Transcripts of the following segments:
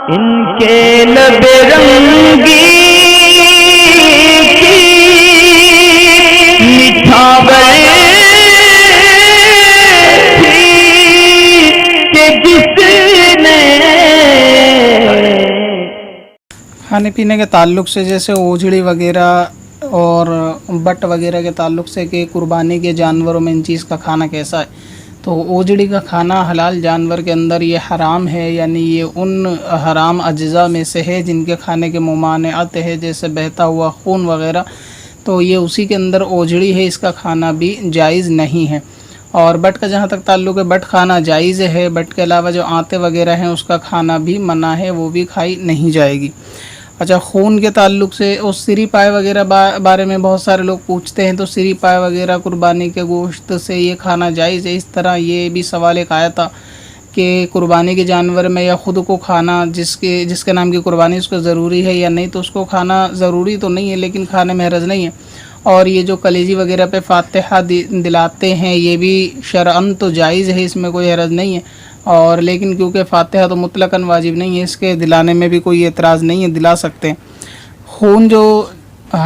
ان کے لب رنگی کی نچھاور تھی کہ جس نے کھانے پینے کے تعلق سے جیسے اوجھڑی وغیرہ اور بٹ وغیرہ کے تعلق سے کہ قربانی کے جانوروں میں ان چیز کا کھانا کیسا ہے، تو اوجھڑی کا کھانا حلال جانور کے اندر یہ حرام ہے، یعنی یہ ان حرام اجزاء میں سے ہے جن کے کھانے کے ممانعت ہے، جیسے بہتا ہوا خون وغیرہ، تو یہ اسی کے اندر اوجھڑی ہے، اس کا کھانا بھی جائز نہیں ہے۔ اور بٹ کا جہاں تک تعلق ہے، بٹ کھانا جائز ہے، بٹ کے علاوہ جو آنتے وغیرہ ہیں اس کا کھانا بھی منع ہے، وہ بھی کھائی نہیں جائے گی۔ اچھا، خون کے تعلق سے اور سری پائے وغیرہ بارے میں بہت سارے لوگ پوچھتے ہیں، تو سری پائے وغیرہ قربانی کے گوشت سے یہ کھانا جائز ہے۔ اس طرح یہ بھی سوال ایک آیا تھا کہ قربانی کے جانور میں یا خود کو کھانا جس کے نام کی قربانی اس کو ضروری ہے یا نہیں، تو اس کو کھانا ضروری تو نہیں ہے لیکن کھانے میں حرج نہیں ہے۔ اور یہ جو کلیجی وغیرہ پہ فاتحہ دلاتے ہیں یہ بھی شرعاً تو جائز ہے، اس میں کوئی حرج نہیں ہے، اور لیکن کیونکہ فاتحہ تو مطلقاً واجب نہیں ہے، اس کے دلانے میں بھی کوئی اعتراض نہیں ہے، دلا سکتے ہیں۔ خون جو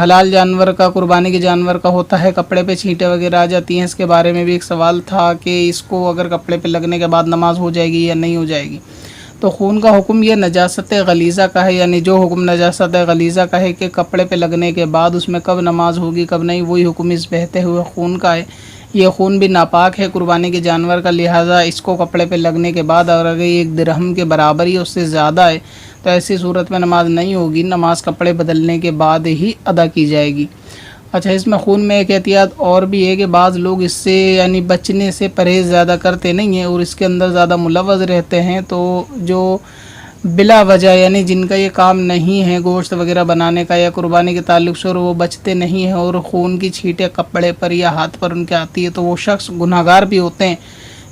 حلال جانور کا قربانی کے جانور کا ہوتا ہے، کپڑے پہ چھینٹیں وغیرہ آ جاتی ہیں، اس کے بارے میں بھی ایک سوال تھا کہ اس کو اگر کپڑے پہ لگنے کے بعد نماز ہو جائے گی یا نہیں ہو جائے گی۔ تو خون کا حکم یہ نجاست غلیظہ کا ہے، یعنی جو حکم نجاست غلیظہ کا ہے کہ کپڑے پہ لگنے کے بعد اس میں کب نماز ہوگی کب نہیں، وہی حکم اس بہتے ہوئے خون کا ہے۔ یہ خون بھی ناپاک ہے قربانی کے جانور کا، لہٰذا اس کو کپڑے پہ لگنے کے بعد اگر ایک درہم کے برابر ہی اس سے زیادہ ہے تو ایسی صورت میں نماز نہیں ہوگی، نماز کپڑے بدلنے کے بعد ہی ادا کی جائے گی۔ اچھا، اس میں خون میں ایک احتیاط اور بھی ہے کہ بعض لوگ اس سے یعنی بچنے سے پرہیز زیادہ کرتے نہیں ہیں اور اس کے اندر زیادہ ملوث رہتے ہیں، تو جو بلا وجہ یعنی جن کا یہ کام نہیں ہے گوشت وغیرہ بنانے کا یا قربانی کے تعلق سے، اور وہ بچتے نہیں ہیں اور خون کی چھینٹیں کپڑے پر یا ہاتھ پر ان کے آتی ہے، تو وہ شخص گناہگار بھی ہوتے ہیں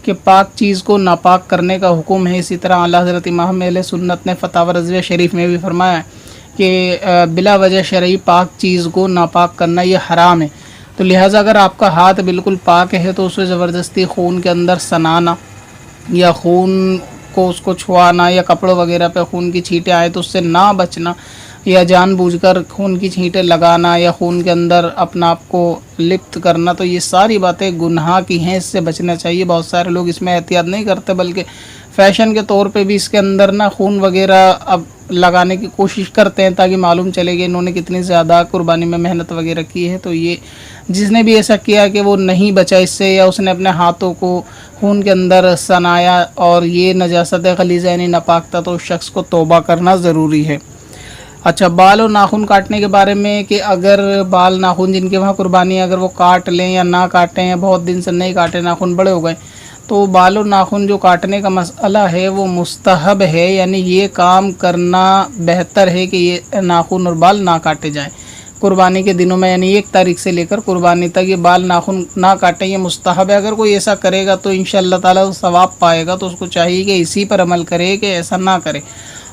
کہ پاک چیز کو ناپاک کرنے کا حکم ہے۔ اسی طرح اعلیٰ حضرت امام اہل سنت نے فتاوی رضویہ شریف میں بھی فرمایا ہے کہ بلا وجہ شرعی پاک چیز کو ناپاک کرنا یہ حرام ہے، تو لہٰذا اگر آپ کا ہاتھ بالکل پاک ہے تو اسے زبردستی خون کے اندر سنانا یا خون کو اس کو چھوانا یا کپڑوں وغیرہ پہ خون کی چھینٹیں آئے تو اس سے نہ بچنا، یا جان بوجھ کر خون کی چھینٹیں لگانا یا خون کے اندر اپنا آپ کو لپت کرنا، تو یہ ساری باتیں گناہ کی ہیں، اس سے بچنا چاہیے۔ بہت سارے لوگ اس میں احتیاط نہیں کرتے بلکہ فیشن کے طور پہ بھی اس کے اندر نا خون وغیرہ اب لگانے کی کوشش کرتے ہیں تاکہ معلوم چلے کہ انہوں نے کتنی زیادہ قربانی میں محنت وغیرہ کی ہے۔ تو یہ جس نے بھی ایسا کیا کہ وہ نہیں بچا اس سے، یا اس نے اپنے ہاتھوں کو خون کے اندر سنایا اور یہ نجاست غلیظہ یعنی ناپاک تھا، تو اس شخص کو توبہ کرنا ضروری ہے۔ اچھا، بال اور ناخن کاٹنے کے بارے میں کہ اگر بال ناخن جن کے وہاں قربانی ہے اگر وہ کاٹ لیں یا نہ کاٹیں یا بہت دن سے نہیں کاٹے ناخن بڑے ہو گئے، تو بال اور ناخن جو کاٹنے کا مسئلہ ہے وہ مستحب ہے، یعنی یہ کام کرنا بہتر ہے کہ یہ ناخن اور بال نہ کاٹے جائیں قربانی کے دنوں میں، یعنی 1 تاریخ سے لے کر قربانی تک یہ بال ناخن نہ کاٹیں، یہ مستحب ہے۔ اگر کوئی ایسا کرے گا تو انشاءاللہ تعالیٰ ثواب پائے گا، تو اس کو چاہیے کہ اسی پر عمل کرے کہ ایسا نہ کرے۔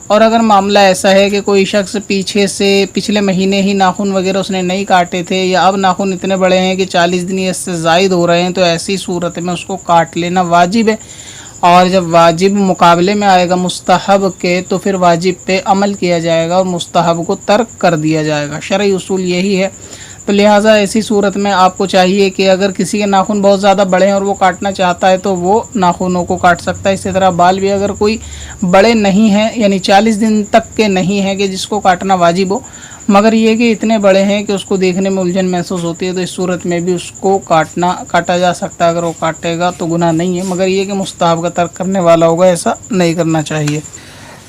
اور اگر معاملہ ایسا ہے کہ کوئی شخص پچھلے مہینے ہی ناخن وغیرہ اس نے نہیں کاٹے تھے یا اب ناخن اتنے بڑے ہیں کہ 40 دن اس سے زائد ہو رہے ہیں، تو ایسی صورت میں اس کو کاٹ لینا واجب ہے، اور جب واجب مقابلے میں آئے گا مستحب کے تو پھر واجب پہ عمل کیا جائے گا اور مستحب کو ترک کر دیا جائے گا، شرعی اصول یہی ہے۔ تو لہٰذا ایسی صورت میں آپ کو چاہیے کہ اگر کسی کے ناخن بہت زیادہ بڑے ہیں اور وہ کاٹنا چاہتا ہے تو وہ ناخنوں کو کاٹ سکتا ہے۔ اسی طرح بال بھی اگر کوئی بڑے نہیں ہیں یعنی 40 دن تک کے نہیں ہیں کہ جس کو کاٹنا واجب ہو، مگر یہ کہ اتنے بڑے ہیں کہ اس کو دیکھنے میں الجھن محسوس ہوتی ہے، تو اس صورت میں بھی اس کو کاٹا جا سکتا ہے۔ اگر وہ کاٹے گا تو گناہ نہیں ہے، مگر یہ کہ مستحب کا ترک کرنے والا ہوگا، ایسا نہیں کرنا چاہیے۔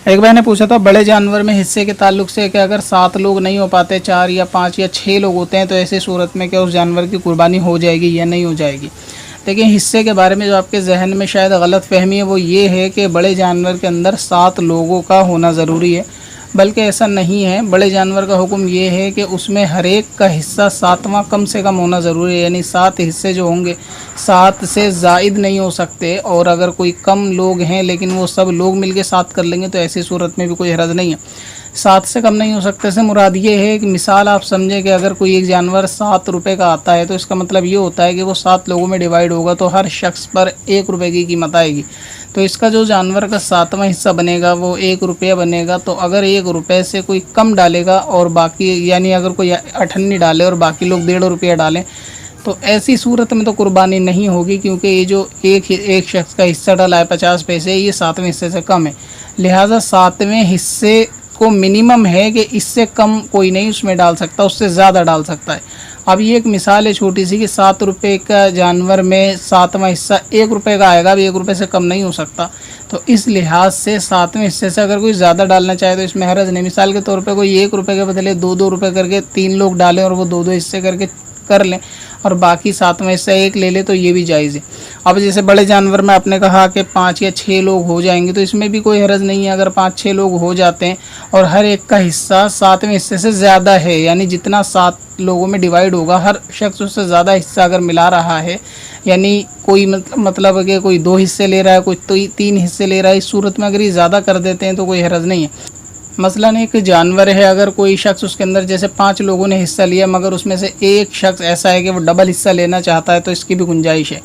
ایک بھائی نے پوچھا تھا بڑے جانور میں حصے کے تعلق سے کہ اگر 7 لوگ نہیں ہو پاتے، 4 یا 5 یا 6 لوگ ہوتے ہیں، تو ایسی صورت میں کیا اس جانور کی قربانی ہو جائے گی یا نہیں ہو جائے گی؟ لیکن حصے کے بارے میں جو آپ کے ذہن میں شاید غلط فہمی ہے وہ یہ ہے کہ بڑے جانور کے اندر 7 لوگوں کا ہونا ضروری ہے، بلکہ ایسا نہیں ہے۔ بڑے جانور کا حکم یہ ہے کہ اس میں ہر ایک کا حصہ 7واں کم سے کم ہونا ضروری ہے، یعنی 7 حصے جو ہوں گے 7 سے زائد نہیں ہو سکتے، اور اگر کوئی کم لوگ ہیں لیکن وہ سب لوگ مل کے 7 کر لیں گے تو ایسی صورت میں بھی کوئی حرج نہیں ہے۔ 7 سے کم نہیں ہو سکتے سے مراد یہ ہے کہ مثال آپ سمجھیں کہ اگر کوئی ایک جانور 7 روپے کا آتا ہے تو اس کا مطلب یہ ہوتا ہے کہ وہ 7 لوگوں میں ڈیوائیڈ ہوگا تو ہر شخص پر 1 روپے کی قیمت آئے گی، تو اس کا جو جانور کا 7واں حصہ بنے گا وہ 1 روپیہ بنے گا. تو اگر 1 روپے سے کوئی کم ڈالے گا اور باقی یعنی اگر کوئی 98 ڈالے اور باقی لوگ 1.5 روپیہ ڈالیں تو ایسی صورت میں تو قربانی نہیں ہوگی, کیونکہ یہ جو ایک شخص کا حصہ ڈالا ہے 50 پیسے, یہ 7ویں حصے سے کم ہے. لہٰذا 7ویں حصے کو منیمم ہے کہ اس سے کم کوئی نہیں اس میں ڈال سکتا, اس سے زیادہ ڈال سکتا ہے. اب یہ ایک مثال ہے چھوٹی سی کہ 7 روپے کا جانور میں 7واں حصہ 1 روپے کا آئے گا, اب 1 روپے سے کم نہیں ہو سکتا. تو اس لحاظ سے 7ویں حصے سے اگر کوئی زیادہ ڈالنا چاہے تو اس میں حرج نہیں. مثال کے طور پہ کوئی 1 روپے کے بدلے 2 روپے کر کے 3 لوگ ڈالیں اور وہ 2 حصے کر لیں اور باقی 7واں حصہ 1 لے لے تو یہ بھی جائز ہے. اب جیسے بڑے جانور میں آپ نے کہا کہ 5 یا 6 لوگ ہو جائیں گے تو اس میں بھی کوئی حرج نہیں ہے. اگر 5-6 لوگ ہو جاتے ہیں اور ہر ایک کا حصہ 7ویں حصے سے زیادہ ہے, یعنی جتنا 7 لوگوں میں ڈیوائیڈ ہوگا ہر شخص اس سے زیادہ حصہ اگر ملا رہا ہے, یعنی کوئی مطلب کہ کوئی 2 حصے لے رہا ہے, کوئی 3 حصے لے رہا ہے, اس صورت میں اگر یہ زیادہ کر دیتے ہیں تو کوئی حرج نہیں ہے. مثلاً ایک جانور ہے, اگر کوئی شخص اس کے اندر جیسے 5 لوگوں نے حصہ لیا مگر اس میں سے ایک شخص ایسا ہے کہ وہ ڈبل حصہ لینا چاہتا ہے تو اس کی بھی گنجائش ہے.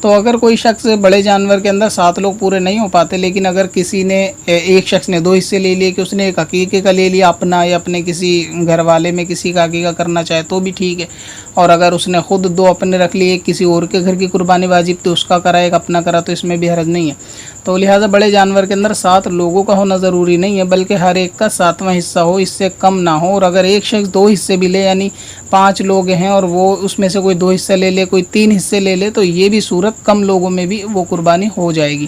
تو اگر کوئی شخص بڑے جانور کے اندر 7 لوگ پورے نہیں ہو پاتے, لیکن اگر کسی نے ایک شخص نے 2 حصے لے لیے کہ اس نے ایک عقیقے کا لے لیا اپنا یا اپنے کسی گھر والے میں کسی کا عقیقہ کرنا چاہے تو بھی ٹھیک ہے, اور اگر اس نے خود 2 اپنے رکھ لیے, ایک کسی اور کے گھر کی قربانی واجب تو اس کا کرا ایک اپنا کرا تو اس میں بھی حرج نہیں ہے. تو لہٰذا بڑے جانور کے اندر 7 لوگوں کا ہونا ضروری نہیں ہے, بلکہ ہر ایک کا 7واں حصہ ہو, اس سے کم نہ ہو. اور اگر ایک شخص 2 حصے بھی لے, یعنی 5 لوگ ہیں اور وہ اس میں سے کوئی 2 حصے لے لے, کوئی 3 حصے لے لے, تو یہ بھی صورت کم لوگوں میں بھی وہ قربانی ہو جائے گی.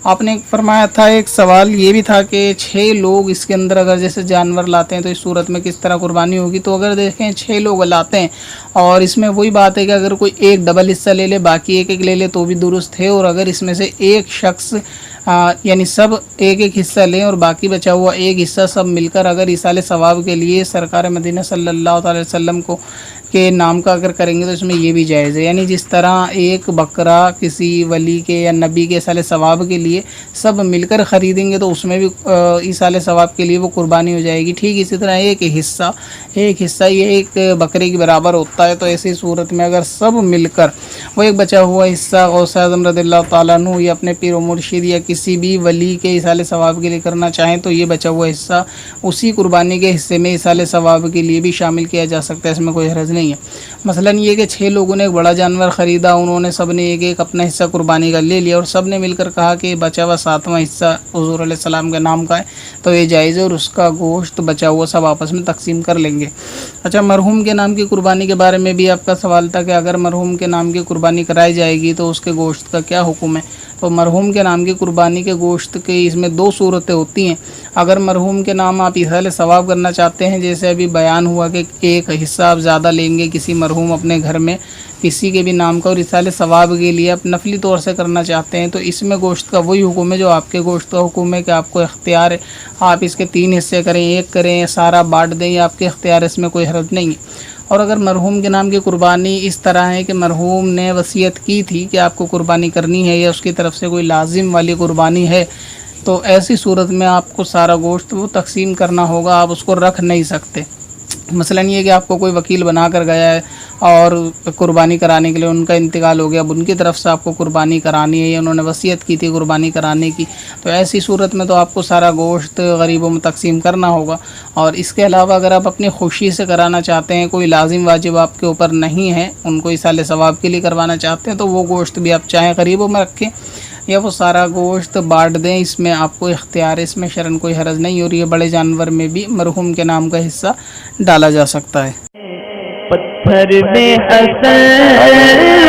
آپ نے فرمایا تھا ایک سوال یہ بھی تھا کہ 6 لوگ اس کے اندر اگر جیسے جانور لاتے ہیں تو اس صورت میں کس طرح قربانی ہوگی. تو اگر دیکھیں 6 لوگ لاتے ہیں اور اس میں وہی بات ہے کہ اگر کوئی ایک ڈبل حصہ لے لے باقی ایک لے لے تو بھی درست ہے, اور اگر اس میں سے ایک شخص یعنی سب ایک حصہ لیں اور باقی بچا ہوا ایک حصہ سب مل کر اگر ایصال ثواب کے لیے سرکار مدینہ صلی اللہ تعالی وسلم کو کے نام کا اگر کریں گے تو اس میں یہ بھی جائز ہے. یعنی جس طرح ایک بکرا کسی ولی کے یا نبی کے ایصال ثواب کے لیے سب مل کر خریدیں گے تو اس میں بھی ایصال ثواب کے لیے وہ قربانی ہو جائے گی, ٹھیک اسی طرح ایک حصہ یہ ایک بکرے کی برابر ہوتا ہے. تو ایسی صورت میں اگر سب مل کر وہ ایک بچا ہوا حصہ غوث اعظم رضی اللہ تعالیٰ عنہ یا اپنے پیر و مرشد یا کسی بھی ولی کے ایصال ثواب کے لیے کرنا چاہیں تو یہ بچا ہوا حصہ اسی قربانی کے حصے میں ایصال ثواب کے لیے بھی شامل کیا جا سکتا ہے, اس میں کوئی حرج نہیں ہے. مثلاً یہ کہ 6 لوگوں نے ایک بڑا جانور خریدا, انہوں نے سب نے ایک اپنا حصہ قربانی کا لے لیا اور سب نے مل کر کہا کہ بچا ہوا 7واں حصہ حضور علیہ السلام کے نام کا ہے تو یہ جائز ہے, اور اس کا گوشت بچا ہوا سب آپس میں تقسیم کر لیں گے. اچھا, مرحوم کے نام کی قربانی کے بارے میں بھی آپ کا سوال تھا کہ اگر مرحوم کے نام کی قربانی کرائی جائے گی تو اس کے گوشت کا کیا حکم ہے. تو مرحوم کے نام کی قربانی کے گوشت کے اس میں 2 صورتیں ہوتی ہیں. اگر مرحوم کے نام آپ ایصال ثواب کرنا چاہتے ہیں, جیسے ابھی بیان ہوا کہ ایک حصہ آپ زیادہ لیں گے کسی مرحوم اپنے گھر میں کسی کے بھی نام کا اور ایصال ثواب کے لیے آپ نفلی طور سے کرنا چاہتے ہیں, تو اس میں گوشت کا وہی حکم ہے جو آپ کے گوشت کا حکم ہے کہ آپ کو اختیار ہے, آپ اس کے 3 حصے کریں, 1 کریں, سارا بانٹ دیں, یا آپ کے اختیار, اس میں کوئی حرج نہیں ہے. اور اگر مرحوم کے نام کی قربانی اس طرح ہے کہ مرحوم نے وصیت کی تھی کہ آپ کو قربانی کرنی ہے یا اس کی طرف سے کوئی لازم والی قربانی ہے, تو ایسی صورت میں آپ کو سارا گوشت وہ تقسیم کرنا ہوگا, آپ اس کو رکھ نہیں سکتے. مثلاً یہ کہ آپ کو کوئی وکیل بنا کر گیا ہے اور قربانی کرانے کے لیے ان کا انتقال ہو گیا, اب ان کی طرف سے آپ کو قربانی کرانی ہے یا انہوں نے وصیت کی تھی قربانی کرانے کی, تو ایسی صورت میں تو آپ کو سارا گوشت غریبوں میں تقسیم کرنا ہوگا. اور اس کے علاوہ اگر آپ اپنی خوشی سے کرانا چاہتے ہیں, کوئی لازم واجب آپ کے اوپر نہیں ہے, ان کو ایصال ثواب کے لیے کروانا چاہتے ہیں, تو وہ گوشت بھی آپ چاہیں غریبوں میں رکھیں یا وہ سارا گوشت بانٹ دیں, اس میں آپ کو اختیار ہے, اس میں شرعاً کوئی حرج نہیں. اور یہ بڑے جانور میں بھی مرحوم کے نام کا حصہ ڈالا جا سکتا ہے. پتھر میں حسن